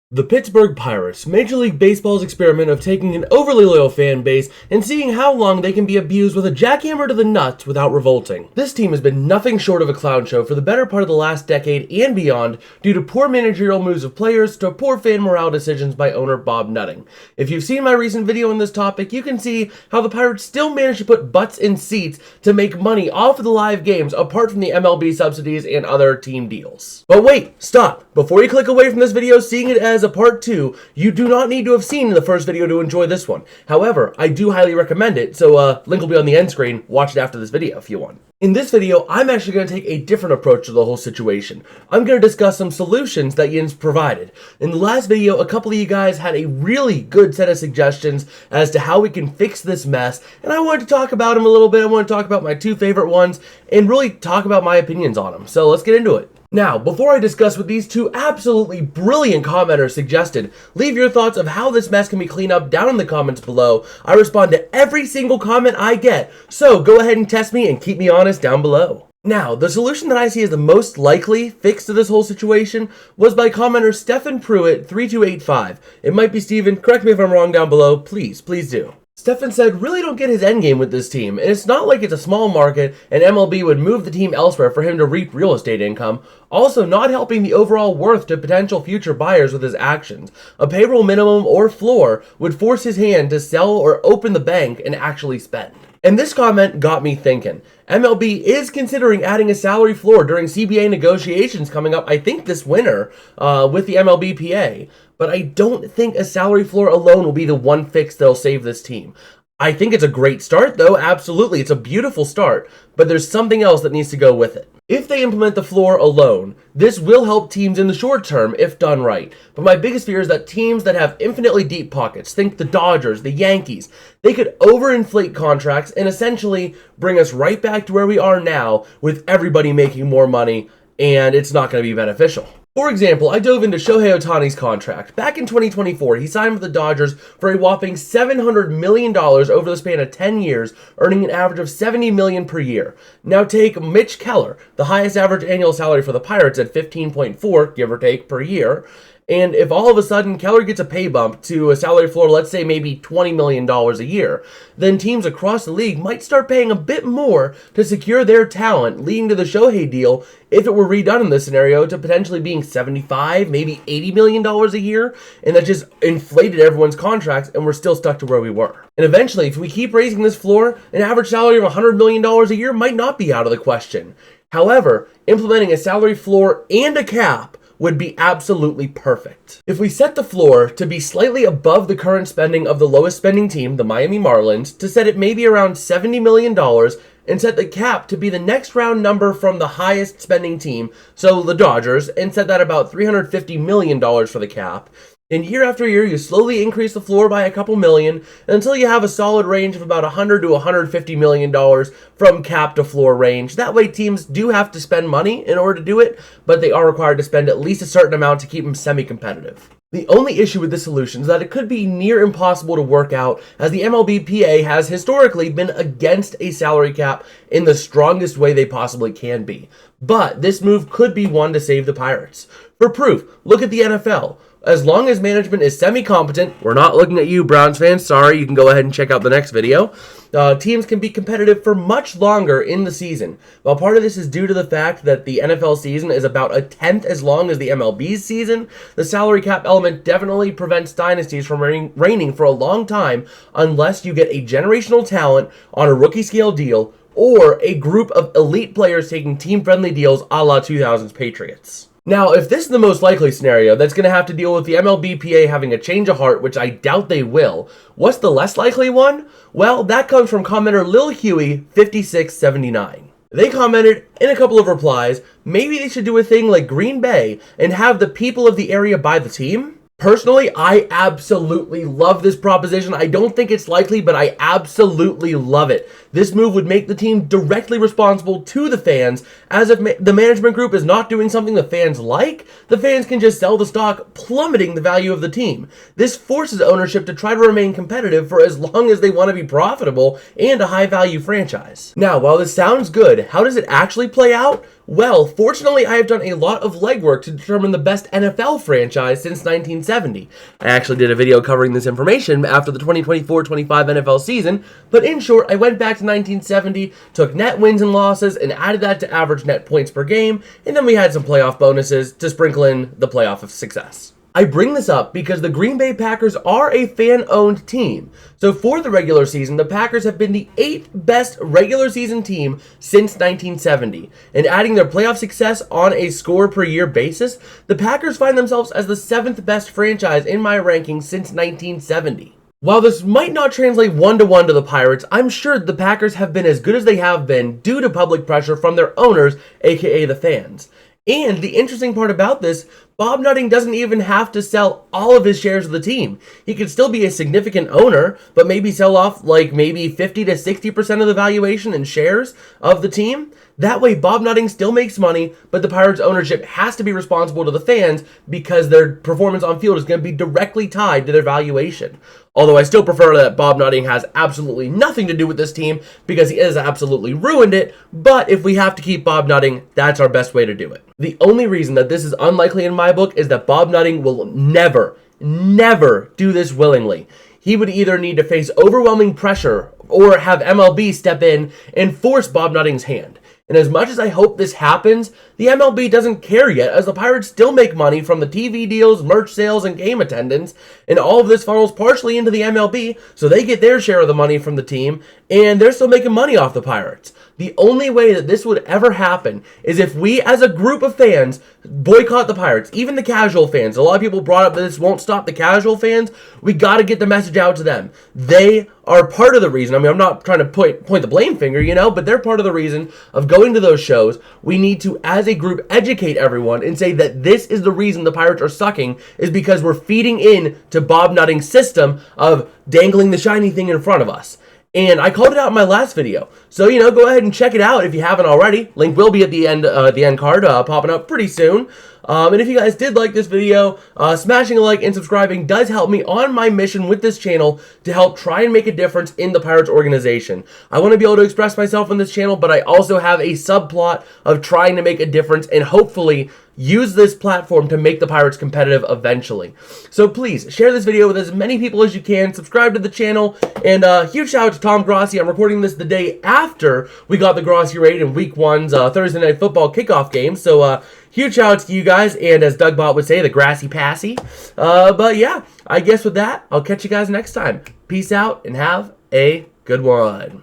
The Pittsburgh Pirates, Major League Baseball's experiment of taking an overly loyal fan base and seeing how long they can be abused with a jackhammer to the nuts without revolting. This team has been nothing short of a clown show for the better part of the last decade and beyond due to poor managerial moves of players to poor fan morale decisions by owner Bob Nutting. If you've seen my recent video on this topic, you can see how the Pirates still managed to put butts in seats to make money off of the live games apart from the MLB subsidies and other team deals. But wait, stop. Before you click away from this video seeing it as a part 2, you do not need to have seen the first video to enjoy this one. However, I do highly recommend it, so link will be on the end screen. Watch it after this video if you want. In this video, I'm actually going to take a different approach to the whole situation. I'm going to discuss some solutions that Yin's provided. In the last video, a couple of you guys had a really good set of suggestions as to how we can fix this mess, and I wanted to talk about them a little bit. I want to talk about my two favorite ones, and really talk about my opinions on them. So let's get into it. Now, before I discuss what these two absolutely brilliant commenters suggested, leave your thoughts of how this mess can be cleaned up down in the comments below. I respond to every single comment I get, so go ahead and test me and keep me honest down below. Now, the solution that I see as the most likely fix to this whole situation was by commenter Stephen Pruitt 3285. It might be Steven, correct me if I'm wrong down below, please do. Stefan said, really don't get his endgame with this team, and it's not like it's a small market and MLB would move the team elsewhere for him to reap real estate income, also not helping the overall worth to potential future buyers with his actions. A payroll minimum or floor would force his hand to sell or open the bank and actually spend. And this comment got me thinking. MLB is considering adding a salary floor during CBA negotiations coming up, I think this winter, with the MLBPA. But I don't think a salary floor alone will be the one fix that'll save this team. I think it's a great start, though, absolutely. It's a beautiful start, but there's something else that needs to go with it. If they implement the floor alone, this will help teams in the short term if done right. But my biggest fear is that teams that have infinitely deep pockets, think the Dodgers, the Yankees, they could overinflate contracts and essentially bring us right back to where we are now with everybody making more money, and it's not going to be beneficial. For example, I dove into Shohei Ohtani's contract. Back in 2024, he signed with the Dodgers for a whopping $700 million over the span of 10 years, earning an average of $70 million per year. Now take Mitch Keller, the highest average annual salary for the Pirates at $15.4, give or take, per year. And if all of a sudden Keller gets a pay bump to a salary floor, let's say maybe $20 million a year, then teams across the league might start paying a bit more to secure their talent, leading to the Shohei deal, if it were redone in this scenario, to potentially being $75, maybe $80 million a year, and that just inflated everyone's contracts, and we're still stuck to where we were. And eventually, if we keep raising this floor, an average salary of $100 million a year might not be out of the question. However, implementing a salary floor and a cap would be absolutely perfect. If we set the floor to be slightly above the current spending of the lowest spending team, the Miami Marlins, to set it maybe around $70 million, and set the cap to be the next round number from the highest spending team, so the Dodgers, and set that about $350 million for the cap. And year after year, you slowly increase the floor by a couple million until you have a solid range of about $100 to $150 million from cap to floor range. That way, teams do have to spend money in order to do it, but they are required to spend at least a certain amount to keep them semi-competitive. The only issue with this solution is that it could be near impossible to work out, as the MLBPA has historically been against a salary cap in the strongest way they possibly can be. But this move could be one to save the Pirates. For proof, look at the NFL. As long as management is semi-competent, we're not looking at you, Browns fans, sorry, you can go ahead and check out the next video, teams can be competitive for much longer in the season. While part of this is due to the fact that the NFL season is about a tenth as long as the MLB's season, the salary cap element definitely prevents dynasties from reigning for a long time unless you get a generational talent on a rookie scale deal or a group of elite players taking team-friendly deals a la 2000s Patriots. Now, if this is the most likely scenario that's going to have to deal with the MLBPA having a change of heart, which I doubt they will, what's the less likely one? Well, that comes from commenter Lil Huey 5679. They commented in a couple of replies, maybe they should do a thing like Green Bay and have the people of the area buy the team? Personally, I absolutely love this proposition. I don't think it's likely, but I absolutely love it. This move would make the team directly responsible to the fans, as if the management group is not doing something the fans like, the fans can just sell the stock, plummeting the value of the team. This forces ownership to try to remain competitive for as long as they want to be profitable and a high-value franchise. Now, while this sounds good, how does it actually play out? Well, fortunately, I have done a lot of legwork to determine the best NFL franchise since 1970. I actually did a video covering this information after the 2024-25 NFL season, but in short, I went back to 1970, took net wins and losses, and added that to average net points per game, and then we had some playoff bonuses to sprinkle in the playoff of success. I bring this up because the Green Bay Packers are a fan-owned team. So for the regular season, the Packers have been the 8th best regular season team since 1970. And adding their playoff success on a score per year basis, the Packers find themselves as the 7th best franchise in my rankings since 1970. While this might not translate one-to-one to the Pirates, I'm sure the Packers have been as good as they have been due to public pressure from their owners, aka the fans. And the interesting part about this, Bob Nutting doesn't even have to sell all of his shares of the team. He could still be a significant owner, but maybe sell off like maybe 50 to 60% of the valuation in shares of the team. That way, Bob Nutting still makes money, but the Pirates ownership has to be responsible to the fans because their performance on field is going to be directly tied to their valuation. Although I still prefer that Bob Nutting has absolutely nothing to do with this team because he has absolutely ruined it, but if we have to keep Bob Nutting, that's our best way to do it. The only reason that this is unlikely in my book is that Bob Nutting will never do this willingly. He would either need to face overwhelming pressure or have MLB step in and force Bob Nutting's hand. And as much as I hope this happens, the MLB doesn't care yet, as the Pirates still make money from the TV deals, merch sales, and game attendance, and all of this funnels partially into the MLB, so they get their share of the money from the team, and they're still making money off the Pirates. The only way that this would ever happen is if we, as a group of fans, boycott the Pirates, even the casual fans. A lot of people brought up that this won't stop the casual fans. We got to get the message out to them. They are part of the reason. I mean, I'm not trying to point the blame finger, but they're part of the reason of going to those shows. We need to, as a group, educate everyone and say that this is the reason the Pirates are sucking, is because we're feeding in to Bob Nutting's system of dangling the shiny thing in front of us. And I called it out in my last video. So, go ahead and check it out if you haven't already. Link will be at the end card, popping up pretty soon. And if you guys did like this video, smashing a like and subscribing does help me on my mission with this channel to help try and make a difference in the Pirates organization. I want to be able to express myself on this channel, but I also have a subplot of trying to make a difference and hopefully use this platform to make the Pirates competitive eventually. So please, share this video with as many people as you can, subscribe to the channel, and huge shout out to Tom Grossi. I'm recording this the day after we got the Grossi raid in Week 1's Thursday Night Football kickoff game, so huge shout out to you guys, and as Doug Bott would say, the grassy passy. But yeah, I guess with that, I'll catch you guys next time. Peace out, and have a good one.